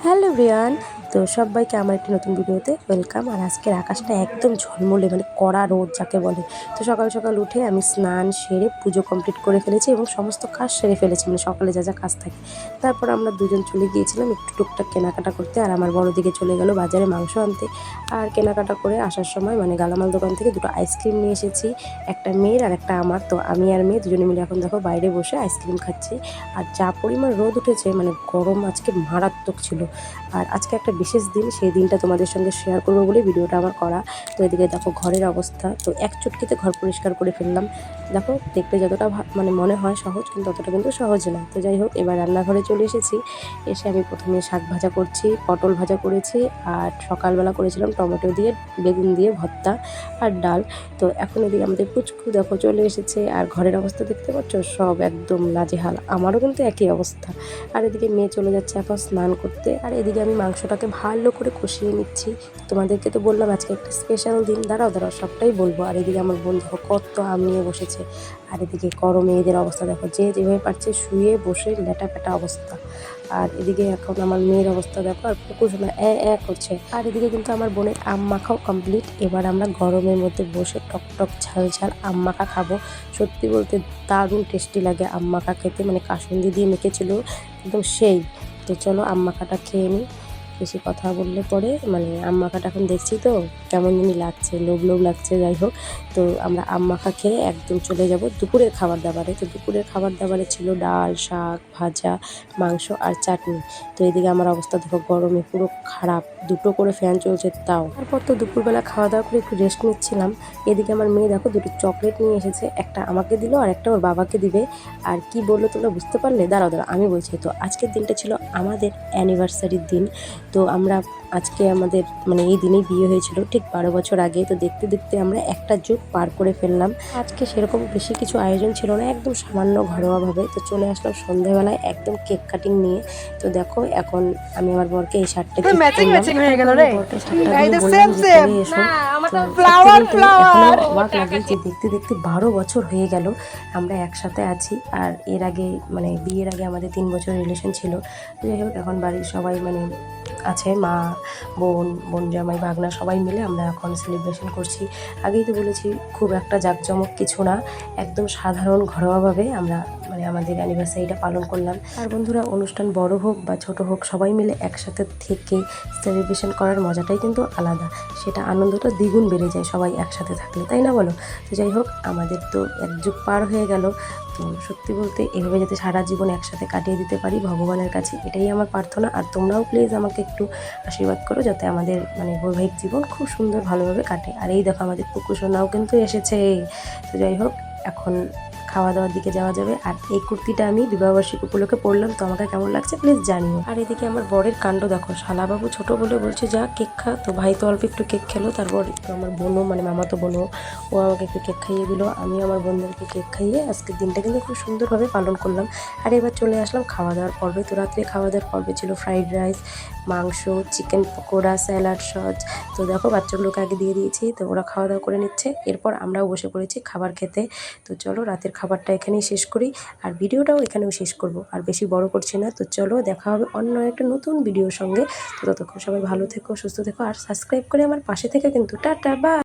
Hello everyone, তো সবাইকে আমার একটি নতুন ভিডিওতে ওয়েলকাম। আর আজকের আকাশটা একদম ঝলমলে, মানে কড়া রোদ যাকে বলে। তো সকাল সকাল উঠে আমি স্নান সেরে পুজো কমপ্লিট করে ফেলেছি এবং সমস্ত কাজ সেরে ফেলেছি, মানে সকালে যা যা কাজ থাকে। তারপর আমরা দুজন চলে গিয়েছিলাম একটু টুকটাক কেনাকাটা করতে। আর আমার বড় দিকে চলে গেল বাজারে মাংস আনতে। আর কেনাকাটা করে আসার সময় মানে গালামাল দোকান থেকে দুটো আইসক্রিম নিয়ে এসেছি, একটা মেয়ের আর একটা আমার। তো আমি আর মেয়ে দুজনে মিলে এখন দেখো বাইরে বসে আইসক্রিম খাচ্ছি। আর যা পরিমাণ রোদ উঠেছে, মানে গরম আজকে মারাত্মক ছিল। আর আজকে একটা বিশেষ দিন, সেই দিনটা তোমাদের সঙ্গে শেয়ার করবো বলে ভিডিওটা আমার করা। তো এদিকে দেখো ঘরের অবস্থা, তো এক চুটকিতে ঘর পরিষ্কার করে ফেললাম। দেখো দেখতে যতটা মানে মনে হয় সহজ, কিন্তু অতটা কিন্তু সহজ না। তো যাই হোক, এবার রান্নাঘরে চলে এসেছি। এসে আমি প্রথমে শাক ভাজা করছি, পটল ভাজা করেছি, আর সকালবেলা করেছিলাম টমেটো দিয়ে বেগুন দিয়ে ভর্তা আর ডাল। তো এখন এদিকে আমাদের পুচকু দেখো চলে এসেছে। আর ঘরের অবস্থা দেখতে পাচ্ছ, সব একদম নাজেহাল। আমারও কিন্তু একই অবস্থা। আর এদিকে মেয়ে চলে যাচ্ছে এখন স্নান করতে। আর এদিকে আমি মাংসটাকে ভালো করে কষিয়ে নিচ্ছি। তোমাদেরকে তো বললাম আজকে একটা স্পেশাল দিন, দাঁড়াও সবটাই বলবো। আর এদিকে আমার বোন দেখো কত আম নিয়ে বসেছে। আর এদিকে গরমে এদের অবস্থা দেখো, যে যেভাবে পারছে শুয়ে বসে লেটা পেটা অবস্থা। আর এদিকে এখন আমার মেয়ের অবস্থা দেখো, আর পুকুরসোনা করছে। আর এদিকে কিন্তু আমার বোনের আম মাখাও কমপ্লিট। এবার আমরা গরমের মধ্যে বসে টক টক ঝাল ঝাল আম মাখা খাবো। সত্যি বলতে দারুণ টেস্টি লাগে আম মাখা খেতে, মানে কাসুন্দি দিয়ে মেখেছিল একদম সেই। তো চলো আম মাখাটা খেয়ে নিই। বেশি কথা বললে পরে মানে আম মাখাটা এখন দেখছি তো কেমন জানি লাগছে, লোভ লোভ লাগছে। যাই হোক, তো আমরা আম মাখা খেয়ে একদম চলে যাব দুপুরের খাবার দাবারে। তো দুপুরের খাবার দাবারে ছিল ডাল, শাক ভাজা, মাংস আর চাটনি। তো এদিকে আমার অবস্থা দেখো গরমে পুরো খারাপ, দুটো করে ফ্যান চলছে তাও। তারপর তো দুপুরবেলা খাওয়া দাওয়া করে একটু রেস্ট নিচ্ছিলাম। এদিকে আমার মেয়ে দেখো দুটো চকলেট নিয়ে এসেছে, একটা আমাকে দিল আর একটা ওর বাবাকে দিবে। আর কি বললো তোমরা বুঝতে পারলে? দাঁড়াও আমি বলছি। তো আজকের দিনটা ছিল আমাদের অ্যানিভার্সারির দিন। তো আমরা আজকে আমাদের মানে এই দিনেই বিয়ে হয়েছিল ঠিক 12 বছর আগে। তো দেখতে দেখতে আমরা একটা যুগ পার করে ফেললাম। আজকে সেরকম বেশি কিছু আয়োজন ছিল না, একদম সামান্য ঘরোয়াভাবে। তো চলে আসলাম সন্ধ্যাবেলায় একদম কেক কাটিং নিয়ে। তো দেখো এখন আমি আমার বরকে এই শার্টটা অবাক লাগে যে দেখতে দেখতে 12 বছর হয়ে গেল আমরা একসাথে আছি। আর এর আগে মানে বিয়ের আগে আমাদের 3 বছর রিলেশন ছিল। যাই হোক, এখন বাড়ির সবাই মানে আছে, মা, বোন জামাই ভাগনা সবাই মিলে আমরা এখন সেলিব্রেশন করছি। আগেই তো বলেছি খুব একটা জাঁকজমক কিছু না, একদম সাধারণ ঘরোয়াভাবে আমরা মানে আমাদের অ্যানিভার্সারিটা পালন করলাম। আর বন্ধুরা, অনুষ্ঠান বড় হোক বা ছোট হোক, সবাই মিলে একসাথে থেকে সেলিব্রেশন করার মজাটাই কিন্তু আলাদা। সেটা আনন্দটা দ্বিগুণ বেড়ে যায় সবাই একসাথে থাকলে, তাই না বলো? তো যাই হোক, আমাদের তো এক যুগ পার হয়ে গেল। তো সত্যি বলতে এভাবে যাতে সারা জীবন একসাথে কাটিয়ে দিতে পারি ভগবানের কাছে, এটাই আমার প্রার্থনা। আর তোমরাও প্লিজ আমাকে একটু আশীর্বাদ করো যাতে আমাদের মানে বৈবাহিক জীবন খুব সুন্দর ভালোভাবে কাটে। আর এই দেখো আমাদের পুকুসোনাও কিন্তু এসেছে। তো যাই হোক, এখন খাওয়া দাওয়ার দিকে যাওয়া যাবে। আর এই কুর্তিটা আমি বিবাহবার্ষিকী উপলক্ষে পরলাম, তো আমাকে কেমন লাগছে প্লিজ জানিও। আর এদিকে আমার বরের কাণ্ড দেখো, শালাবাবু ছোট বলে বলছে যা কেক খা। তো ভাই তো অল্প একটু কেক খেলো, তারপর একটু আমার বোনও মানে মামাতো বোনও, ও আমাকে একটু কেক খাইয়ে দিল। আমি আমার বোনদেরকে কেক খাইয়ে আজকের দিনটা কিন্তু খুব সুন্দরভাবে পালন করলাম। আর এবার চলে আসলাম খাওয়া দাওয়ার পর্বে। তো রাত্রে খাওয়া দাওয়ার পর্বে ছিল ফ্রাইড রাইস, মাংস, চিকেন পকোড়া, স্যালাড, সস। তো দেখো বাচ্চাগুলোকে আগে দিয়ে দিয়েছি, তো ওরা খাওয়া দাওয়া করে নিচ্ছে। এরপর আমরাও বসে পড়েছি খাবার খেতে। তো চলো রাতের খাবারটা এখানেই শেষ করি, আর ভিডিওটাও এখানেও শেষ করব, আর বেশি বড় করছি না। তো চলো দেখা হবে অন্য একটা নতুন ভিডিওর সঙ্গে। তো ততক্ষণ সবাই ভালো থেকো, সুস্থ থেকো, আর সাবস্ক্রাইব করে আমার পাশে থেকে কিন্তু টাটা বাই।